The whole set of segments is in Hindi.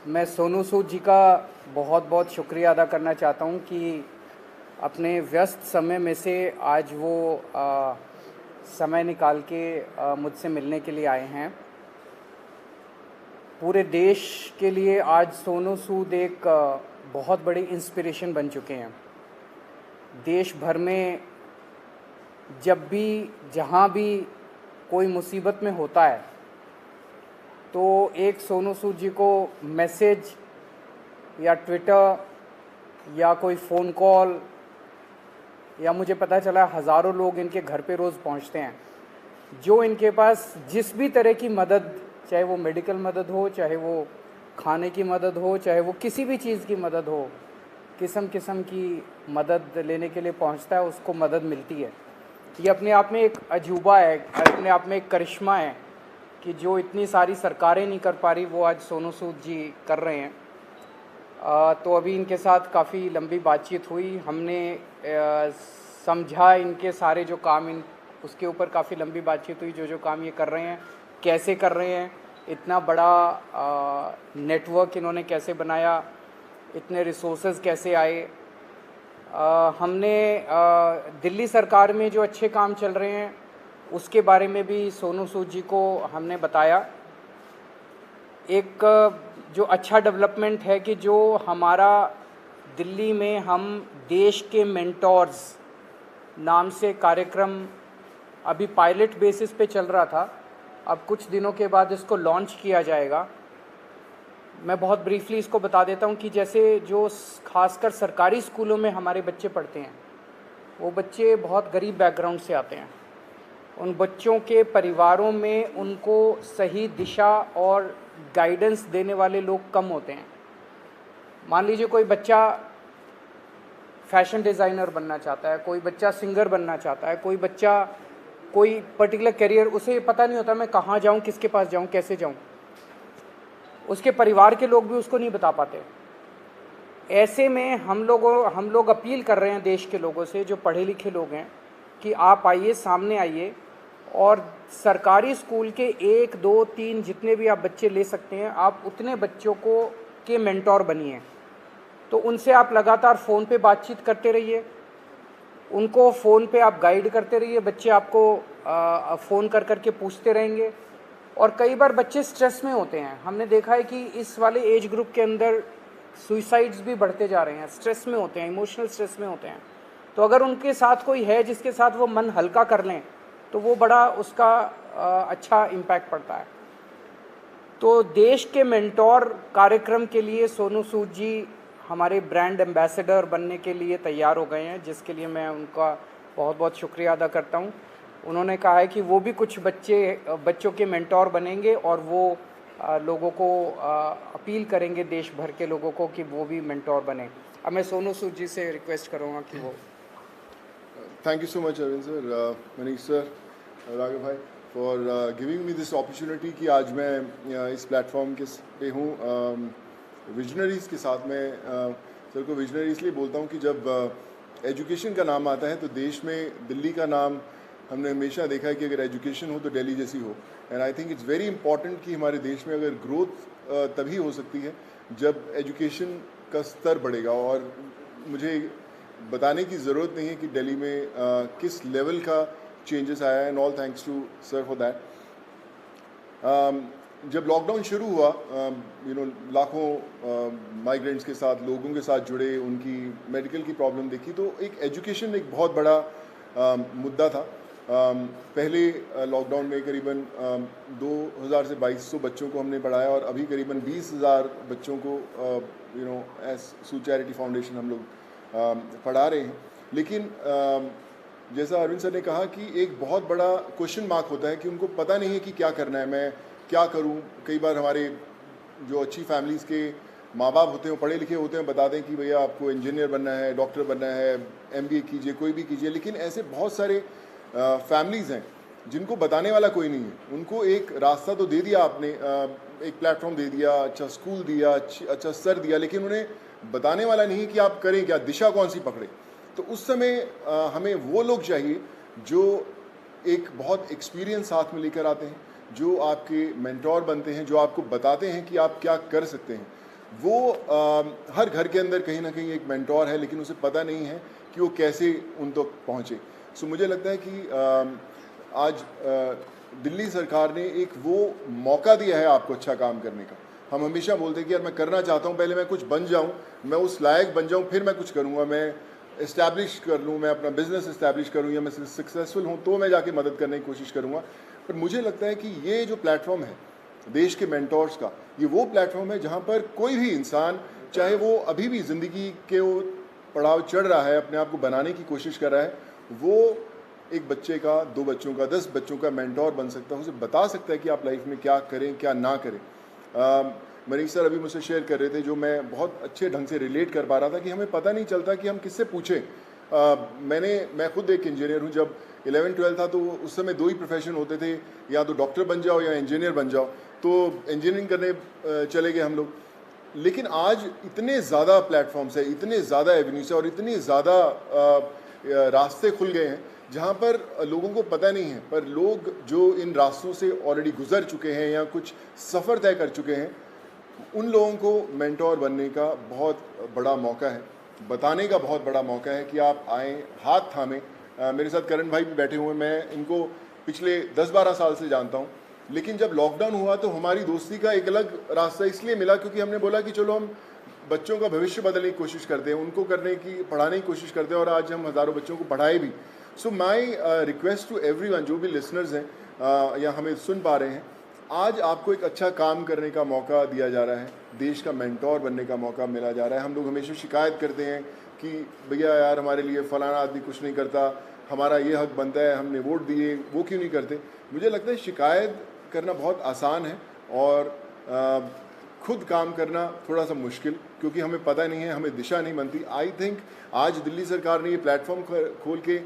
मैं सोनू सूद जी का बहुत बहुत शुक्रिया अदा करना चाहता हूँ कि अपने व्यस्त समय में से आज वो समय निकाल के मुझसे मिलने के लिए आए हैं। पूरे देश के लिए आज सोनू सूद एक बहुत बड़ी इंस्पिरेशन बन चुके हैं। देश भर में जब भी जहाँ भी कोई मुसीबत में होता है तो एक सोनू सूद जी को मैसेज या ट्विटर या कोई फ़ोन कॉल या मुझे पता चला हज़ारों लोग इनके घर पे रोज़ पहुंचते हैं, जो इनके पास जिस भी तरह की मदद, चाहे वो मेडिकल मदद हो, चाहे वो खाने की मदद हो, चाहे वो किसी भी चीज़ की मदद हो, किस्म किस्म की मदद लेने के लिए पहुंचता है, उसको मदद मिलती है। ये अपने आप में एक अजूबा है, अपने आप में एक करिश्मा है कि जो इतनी सारी सरकारें नहीं कर पा रही वो आज सोनू सूद जी कर रहे हैं। तो अभी इनके साथ काफ़ी लंबी बातचीत हुई, हमने समझा इनके सारे जो काम उसके ऊपर काफ़ी लंबी बातचीत हुई, जो काम ये कर रहे हैं कैसे कर रहे हैं, इतना बड़ा नेटवर्क इन्होंने कैसे बनाया, इतने रिसोर्सेज कैसे आए। हमने दिल्ली सरकार में जो अच्छे काम चल रहे हैं उसके बारे में भी सोनू सूद जी को हमने बताया। एक जो अच्छा डेवलपमेंट है कि जो हमारा दिल्ली में हम देश के मेंटोर्स नाम से कार्यक्रम अभी पायलट बेसिस पे चल रहा था, अब कुछ दिनों के बाद इसको लॉन्च किया जाएगा। मैं बहुत ब्रीफली इसको बता देता हूँ कि जैसे जो खासकर सरकारी स्कूलों में हमारे बच्चे पढ़ते हैं, वो बच्चे बहुत गरीब बैकग्राउंड से आते हैं। उन बच्चों के परिवारों में उनको सही दिशा और गाइडेंस देने वाले लोग कम होते हैं। मान लीजिए कोई बच्चा फैशन डिज़ाइनर बनना चाहता है, कोई बच्चा सिंगर बनना चाहता है, कोई बच्चा कोई पर्टिकुलर करियर, उसे पता नहीं होता मैं कहाँ जाऊँ, किसके पास जाऊँ, कैसे जाऊँ। उसके परिवार के लोग भी उसको नहीं बता पाते। ऐसे में हम लोग अपील कर रहे हैं देश के लोगों से, जो पढ़े लिखे लोग हैं, कि आप आइए, सामने आइए और सरकारी स्कूल के 1, 2, 3 जितने भी आप बच्चे ले सकते हैं, आप उतने बच्चों को के मेंटोर बनिए। तो उनसे आप लगातार फ़ोन पे बातचीत करते रहिए, उनको फ़ोन पे आप गाइड करते रहिए, बच्चे आपको फ़ोन कर कर के पूछते रहेंगे। और कई बार बच्चे स्ट्रेस में होते हैं, हमने देखा है कि इस वाले एज ग्रुप के अंदर सुइसाइड्स भी बढ़ते जा रहे हैं, स्ट्रेस में होते हैं, इमोशनल स्ट्रेस में होते हैं। तो अगर उनके साथ कोई है जिसके साथ वो मन हल्का कर लें तो वो बड़ा उसका अच्छा इम्पैक्ट पड़ता है। तो देश के मेंटोर कार्यक्रम के लिए सोनू सूद जी हमारे ब्रांड एम्बेसडर बनने के लिए तैयार हो गए हैं, जिसके लिए मैं उनका बहुत बहुत शुक्रिया अदा करता हूं। उन्होंने कहा है कि वो भी कुछ बच्चों के मेंटोर बनेंगे और वो लोगों को अपील करेंगे, देश भर के लोगों को, कि वो भी मेंटोर बने। अब मैं सोनू सूद जी से रिक्वेस्ट करूँगा कि वो। Thank you so much, Arvind sir, Manish sir, Raghav bhai, for giving me this opportunity कि आज मैं इस प्लेटफॉर्म के पे हूँ विजनरीज़ के साथ। मैं सर को विजनरी इसलिए बोलता हूँ कि जब एजुकेशन का नाम आता है तो देश में दिल्ली का नाम हमने हमेशा देखा है कि अगर एजुकेशन हो तो दिल्ली जैसी हो। And I think it's very important कि हमारे देश में अगर ग्रोथ तभी हो सकती है जब एजुकेशन का स्तर बढ़ेगा। और मुझे बताने की ज़रूरत नहीं है कि दिल्ली में किस लेवल का चेंजेस आया है, and all thanks to sir for that. जब लॉकडाउन शुरू हुआ, लाखों माइग्रेंट्स के साथ, लोगों के साथ जुड़े, उनकी मेडिकल की प्रॉब्लम देखी, तो एक एजुकेशन एक बहुत बड़ा मुद्दा था। पहले लॉकडाउन में करीबन 2000 से 2200 बच्चों को हमने पढ़ाया और अभी करीबन 20,000 बच्चों को एज सूद चैरिटी फाउंडेशन हम लोग पढ़ा रहे हैं। लेकिन जैसा अरविंद सर ने कहा कि एक बहुत बड़ा क्वेश्चन मार्क होता है कि उनको पता नहीं है कि क्या करना है, मैं क्या करूं। कई बार हमारे जो अच्छी फैमिलीज़ के माँ बाप होते हैं, पढ़े लिखे होते हैं, बताते हैं कि भैया आपको इंजीनियर बनना है, डॉक्टर बनना है, MBA कीजिए, कोई भी कीजिए। लेकिन ऐसे बहुत सारे फैमिलीज़ हैं जिनको बताने वाला कोई नहीं है। उनको एक रास्ता तो दे दिया आपने, एक प्लेटफॉर्म दे दिया, अच्छा स्कूल दिया, अच्छा सर दिया, लेकिन उन्हें बताने वाला नहीं कि आप करें क्या, दिशा कौन सी पकड़े। तो उस समय हमें वो लोग चाहिए जो एक बहुत एक्सपीरियंस साथ में लेकर आते हैं, जो आपके मेंटोर बनते हैं, जो आपको बताते हैं कि आप क्या कर सकते हैं। वो हर घर के अंदर कहीं ना कहीं एक मेंटोर है, लेकिन उसे पता नहीं है कि वो कैसे उन तक पहुँचे। सो मुझे लगता है कि आज दिल्ली सरकार ने एक वो मौका दिया है आपको अच्छा काम करने का। हम हमेशा बोलते हैं कि यार मैं करना चाहता हूँ, पहले मैं कुछ बन जाऊँ, मैं उस लायक बन जाऊँ, फिर मैं कुछ करूँगा, मैं इस्टेब्लिश कर लूँ, मैं अपना बिजनेस इस्टेब्लिश करूँ, या मैं सक्सेसफुल हूँ तो मैं जाके मदद करने की कोशिश करूँगा। पर मुझे लगता है कि ये जो प्लेटफॉर्म है देश के मेंटोर्स का, ये वो प्लेटफॉर्म है जहाँ पर कोई भी इंसान, चाहे वो अभी भी ज़िंदगी के वो पड़ाव चढ़ रहा है, अपने आप को बनाने की कोशिश कर रहा है, वो एक बच्चे का, 2 बच्चों का, 10 बच्चों का मेंटोर बन सकता है, उसे बता सकता है कि आप लाइफ में क्या करें, क्या ना करें। मनीष सर अभी मुझसे शेयर कर रहे थे, जो मैं बहुत अच्छे ढंग से रिलेट कर पा रहा था, कि हमें पता नहीं चलता कि हम किससे पूछें। मैं खुद एक इंजीनियर हूँ। जब 11-12 था तो उस समय 2 ही प्रोफेशन होते थे, या तो डॉक्टर बन जाओ या इंजीनियर बन जाओ। तो इंजीनियरिंग करने चले गए हम लोग। लेकिन आज इतने ज़्यादा प्लेटफॉर्म्स है, इतने ज़्यादा एवेन्यूज है और इतने ज़्यादा रास्ते खुल गए हैं जहाँ पर लोगों को पता नहीं है, पर लोग जो इन रास्तों से ऑलरेडी गुजर चुके हैं या कुछ सफ़र तय कर चुके हैं, उन लोगों को मेंटोर बनने का बहुत बड़ा मौका है, बताने का बहुत बड़ा मौका है कि आप आएँ, हाथ थामें। मेरे साथ करण भाई भी बैठे हुए हैं, मैं इनको पिछले 10-12 साल से जानता हूँ। लेकिन जब लॉकडाउन हुआ तो हमारी दोस्ती का एक अलग रास्ता इसलिए मिला क्योंकि हमने बोला कि चलो हम बच्चों का भविष्य बदलने की कोशिश करते हैं, उनको पढ़ाने की कोशिश करते हैं, और आज हम हज़ारों बच्चों को पढ़ाए भी। सो माई रिक्वेस्ट टू एवरीवन, जो भी लिसनर्स हैं या हमें सुन पा रहे हैं, आज आपको एक अच्छा काम करने का मौका दिया जा रहा है, देश का मेंटोर बनने का मौका मिला जा रहा है। हम लोग हमेशा शिकायत करते हैं कि भैया यार हमारे लिए फ़लाना आदमी कुछ नहीं करता, हमारा ये हक बनता है, हमने वोट दिए, वो क्यों नहीं करते। मुझे लगता है शिकायत करना बहुत आसान है और खुद काम करना थोड़ा सा मुश्किल, क्योंकि हमें पता नहीं है, हमें दिशा नहीं बनती। आई थिंक आज दिल्ली सरकार ने ये प्लेटफॉर्म खोल के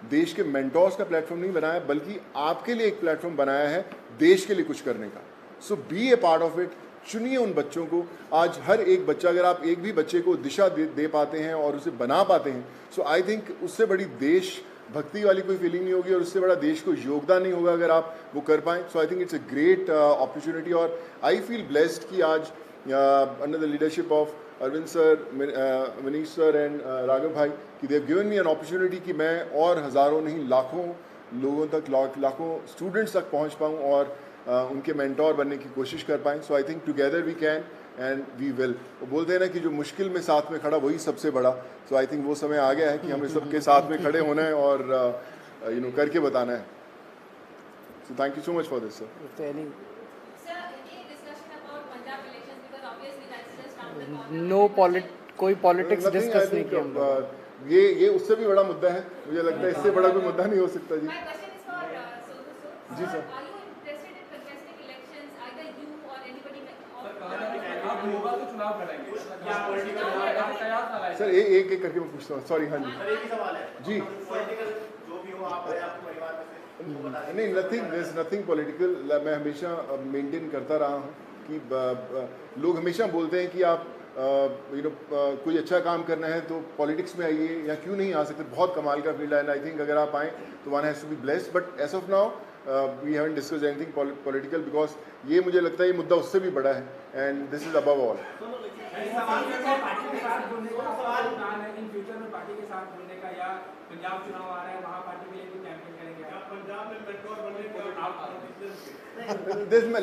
देश के मेंटोर्स का प्लेटफॉर्म नहीं बनाया, बल्कि आपके लिए एक प्लेटफॉर्म बनाया है देश के लिए कुछ करने का। So be a part of it. चुनिए उन बच्चों को। आज हर एक बच्चा, अगर आप एक भी बच्चे को दिशा दे पाते हैं और उसे बना पाते हैं, सो आई थिंक उससे बड़ी देश भक्ति वाली कोई फीलिंग नहीं होगी और उससे बड़ा देश को योगदान नहीं होगा अगर आप वो कर पाएँ। So I think it's a great opportunity और आई फील ब्लेस्ड कि आज under the leadership of Arvind sir, Manish sir and Raghav भाई, कि they have given me an opportunity कि मैं और हज़ारों नहीं लाखों लोगों तक, लाखों स्टूडेंट्स तक पहुंच पाऊं और उनके मेंटोर बनने की कोशिश कर पाएँ। So I think together we can and we will. वो बोलते हैं ना कि जो मुश्किल में साथ में खड़ा वही सबसे बड़ा। सो आई थिंक वो समय आ गया है कि हमें सबके साथ में खड़े होना है और करके बताना है। So thank you so much for this sir. कोई पॉलिटिक्स डिस्कस नहीं किया हम लोग। ये उससे भी बड़ा मुद्दा है, मुझे लगता है इससे बड़ा कोई मुद्दा नहीं हो सकता। जी जी सर। सर एक एक करके मैं पूछता हूँ, सॉरी। हाँ जी जी। नहीं, नथिंग पॉलिटिकल। मैं हमेशा मेंटेन करता रहा हूँ कि लोग हमेशा बोलते हैं कि आप कोई अच्छा काम करना है तो पॉलिटिक्स में आइए, या क्यों नहीं आ सकते, बहुत कमाल का फील्ड है। एंड आई थिंक अगर आप आएँ तो one has to be blessed. But as of now we haven't discussed anything political, because ये मुझे लगता है ये मुद्दा उससे भी बड़ा है and this is above all.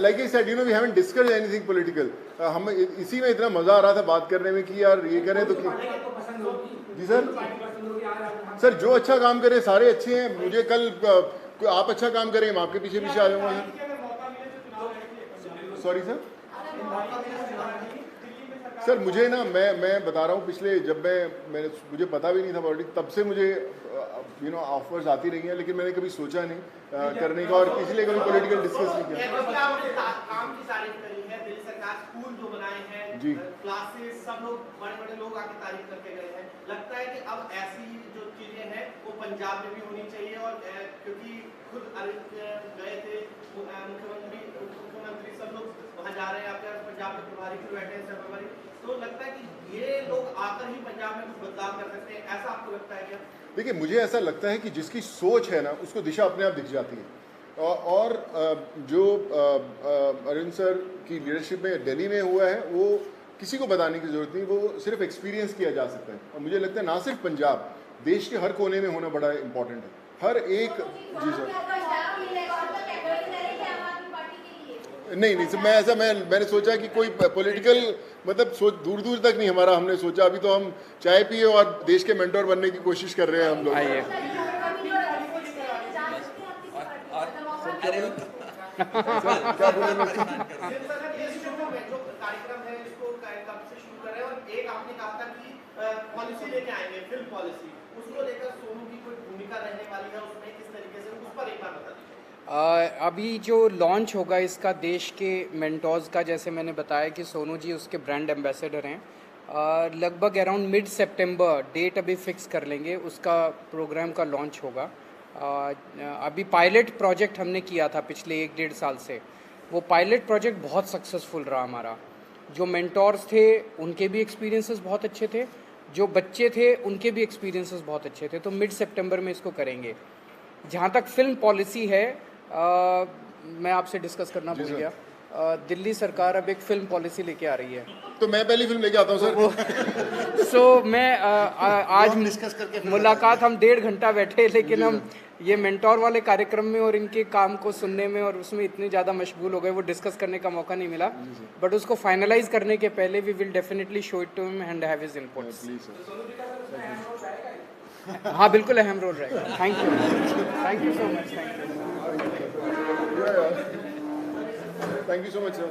Like I said, we haven't discussed anything political. हम इसी में इतना मजा आ रहा था बात करने में कि यार ये करें तो जी सर जो अच्छा काम करे सारे अच्छे हैं। मुझे कल आप अच्छा काम करें, मैं आपके पीछे पीछे आ जाऊंगा। सॉरी सर मुझे ना, मैं बता रहा हूँ, पिछले जब मुझे पता भी नहीं था पॉलिटिक्स, तब से मुझे ऑफर्स आती रही हैं, लेकिन मैंने कभी सोचा नहीं करने का, और इसलिए कभी पॉलिटिकल डिस्कस नहीं किया। काम की तारीफ करी है, दिल्ली सरकार स्कूल जो बनाए हैं जी, क्लासेस, सब लोग बड़े लोग आके तारीफ करके गए हैं। लगता है कि अब ऐसी जो चीजें हैं वो पंजाब में भी होनी चाहिए, और क्योंकि खुद गए थे मुख्यमंत्री सब लोग वहाँ जा रहे हैं, आपके पंजाब के प्रभारी भी बैठे हैं, सब प्रभारी, तो लगता है कि ये लोग आकर ही पंजाब में कुछ बदलाव कर सकते हैं, ऐसा आपको लगता है क्या? देखिए, मुझे ऐसा लगता है कि जिसकी सोच है ना उसको दिशा अपने आप दिख जाती है, और जो अरविंद सर की लीडरशिप में दिल्ली में हुआ है वो किसी को बताने की ज़रूरत नहीं, वो सिर्फ एक्सपीरियंस किया जा सकता है। और मुझे लगता है ना सिर्फ पंजाब, देश के हर कोने में होना बड़ा इंपॉर्टेंट है। हर एक जी सर नहीं सर, मैंने सोचा कि कोई पॉलिटिकल मतलब सोच दूर दूर तक नहीं हमारा, हमने सोचा अभी तो हम चाय पिए और देश के मेंटोर बनने की कोशिश कर रहे हैं हम लोग। आइए क्या बोले मैं कार्यक्रम है इसको कब से शुरू कर रहे हैं, और एक आपने कहा था कि पॉलिसी लेके आएंगे, फिल्म पॉलिसी, उसको लेकर सोनू की कोई भूमिका रहने वाली है उसमें, किस तरीके से, उस पर एक बार बता दीजिए। अभी जो लॉन्च होगा इसका देश के मेंटोर्स का, जैसे मैंने बताया कि सोनू जी उसके ब्रांड एम्बेसडर हैं, लगभग अराउंड मिड सितंबर डेट अभी फिक्स कर लेंगे, उसका प्रोग्राम का लॉन्च होगा। अभी पायलट प्रोजेक्ट हमने किया था पिछले 1-1.5 साल से, वो पायलट प्रोजेक्ट बहुत सक्सेसफुल रहा हमारा। जो मेंटोर्स थे उनके भी एक्सपीरियंसेस बहुत अच्छे थे, जो बच्चे थे उनके भी एक्सपीरियंसेस बहुत अच्छे थे, तो मिड सितंबर में इसको करेंगे। जहाँ तक फिल्म पॉलिसी है, मैं आपसे डिस्कस करना भूल गया, दिल्ली सरकार अब एक फिल्म पॉलिसी लेके आ रही है, तो मैं पहली फिल्म लेके आता हूँ सर। सो मैं आज डिस्कस करके मुलाकात हम 1.5 घंटा बैठे, लेकिन हम ये मेंटोर वाले कार्यक्रम में और इनके काम को सुनने में और उसमें इतने ज़्यादा मशगूल हो गए, वो डिस्कस करने का मौका नहीं मिला, बट उसको फाइनलाइज करने के पहले we will definitely show it to him and have his inputs. हाँ बिल्कुल अहम रोल रहेगा। Thank you so much, thank you so much sir.